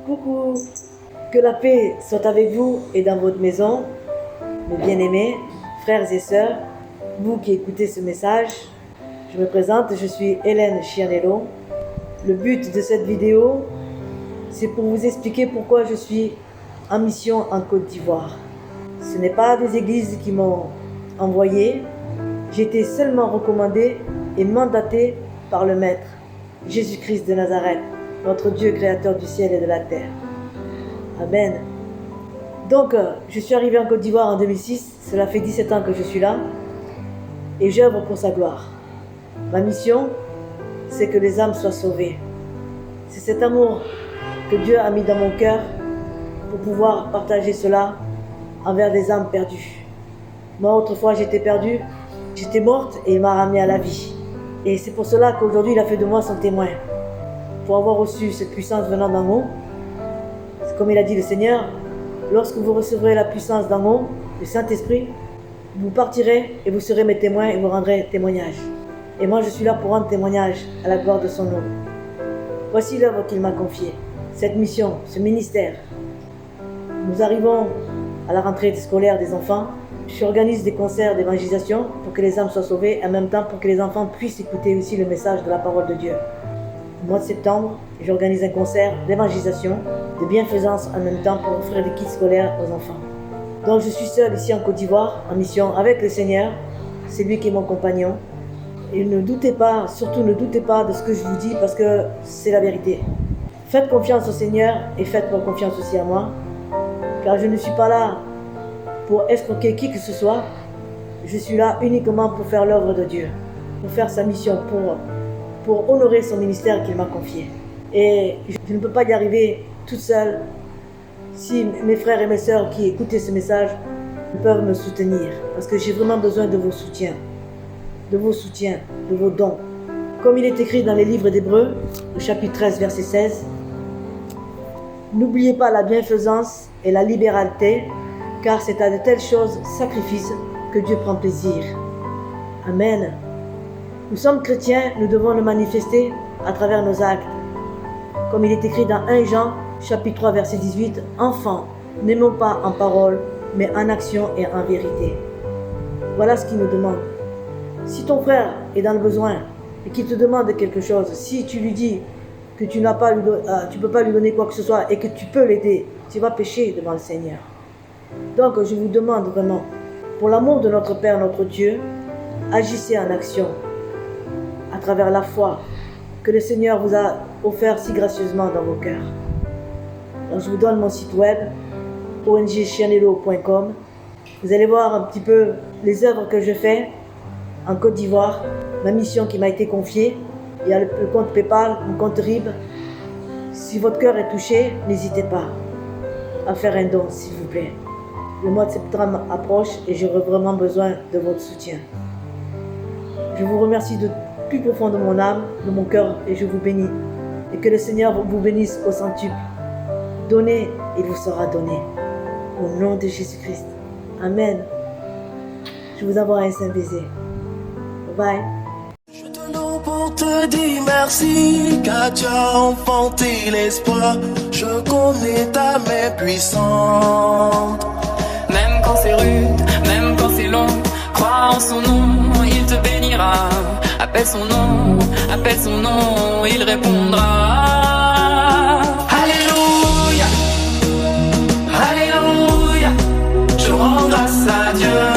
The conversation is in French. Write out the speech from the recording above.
Coucou, que la paix soit avec vous et dans votre maison, mes bien-aimés, frères et sœurs, vous qui écoutez ce message. Je me présente, je suis Hélène Chianello. Le but de cette vidéo, c'est pour vous expliquer pourquoi je suis en mission en Côte d'Ivoire. Ce n'est pas des églises qui m'ont envoyé, j'ai été seulement recommandé et mandaté par le Maître, Jésus-Christ de Nazareth, notre Dieu créateur du ciel et de la terre. Amen. Donc, je suis arrivé en Côte d'Ivoire en 2006, cela fait 17 ans que je suis là, et j'œuvre pour sa gloire. Ma mission, c'est que les âmes soient sauvées. C'est cet amour que Dieu a mis dans mon cœur pour pouvoir partager cela envers des âmes perdues. Moi, autrefois, j'étais perdue, j'étais morte et il m'a ramenée à la vie. Et c'est pour cela qu'aujourd'hui, il a fait de moi son témoin. Pour avoir reçu cette puissance venant d'en haut, comme il a dit le Seigneur, lorsque vous recevrez la puissance d'en haut, le Saint-Esprit, vous partirez et vous serez mes témoins et vous rendrez témoignage. Et moi, je suis là pour rendre témoignage à la gloire de son nom. Voici l'œuvre qu'il m'a confiée, cette mission, ce ministère. Nous arrivons à la rentrée scolaire des enfants. J'organise des concerts d'évangélisation pour que les âmes soient sauvées et en même temps pour que les enfants puissent écouter aussi le message de la parole de Dieu. Au mois de septembre, j'organise un concert d'évangélisation, de bienfaisance en même temps pour offrir des kits scolaires aux enfants. Donc je suis seul ici en Côte d'Ivoire, en mission avec le Seigneur. C'est lui qui est mon compagnon. Et ne doutez pas, surtout ne doutez pas de ce que je vous dis parce que c'est la vérité. Faites confiance au Seigneur et faites confiance aussi à moi. Car je ne suis pas là pour escroquer qui que ce soit. Je suis là uniquement pour faire l'œuvre de Dieu, pour faire sa mission, pour honorer son ministère qu'il m'a confié. Et je ne peux pas y arriver toute seule si mes frères et mes sœurs qui écoutaient ce message peuvent me soutenir. Parce que j'ai vraiment besoin de vos soutiens, de vos dons. Comme il est écrit dans les livres d'Hébreux, au chapitre 13, verset 16, « N'oubliez pas la bienfaisance et la libéralité, car c'est à de telles choses, sacrifices, que Dieu prend plaisir. » Amen. Nous sommes chrétiens, nous devons le manifester à travers nos actes. Comme il est écrit dans 1 Jean, chapitre 3, verset 18, « Enfants, n'aimons pas en parole, mais en action et en vérité. » Voilà ce qu'il nous demande. Si ton frère est dans le besoin et qu'il te demande quelque chose, si tu lui dis que tu ne peux pas lui donner quoi que ce soit et que tu peux l'aider, tu vas pécher devant le Seigneur. Donc je vous demande vraiment, pour l'amour de notre Père, notre Dieu, agissez en action à travers la foi que le Seigneur vous a offert si gracieusement dans vos cœurs. Alors je vous donne mon site web, ongchianello.com. Vous allez voir un petit peu les œuvres que je fais en Côte d'Ivoire, ma mission qui m'a été confiée. Il y a le compte PayPal, le compte RIB. Si votre cœur est touché, n'hésitez pas à faire un don, s'il vous plaît. Le mois de septembre approche et j'aurai vraiment besoin de votre soutien. Je vous remercie du plus profond de mon âme, de mon cœur, et je vous bénis. Et que le Seigneur vous bénisse au centuple. Donnez, il vous sera donné. Au nom de Jésus-Christ. Amen. Je vous envoie un saint baiser. Bye bye. Je te loue pour te dire merci, car tu as enfanté l'espoir. Je connais ta main puissante. Même quand c'est rude, même quand c'est long, crois en son nom, il te bénira. Appelle son nom, il répondra. Alléluia, Alléluia, je rends grâce à Dieu.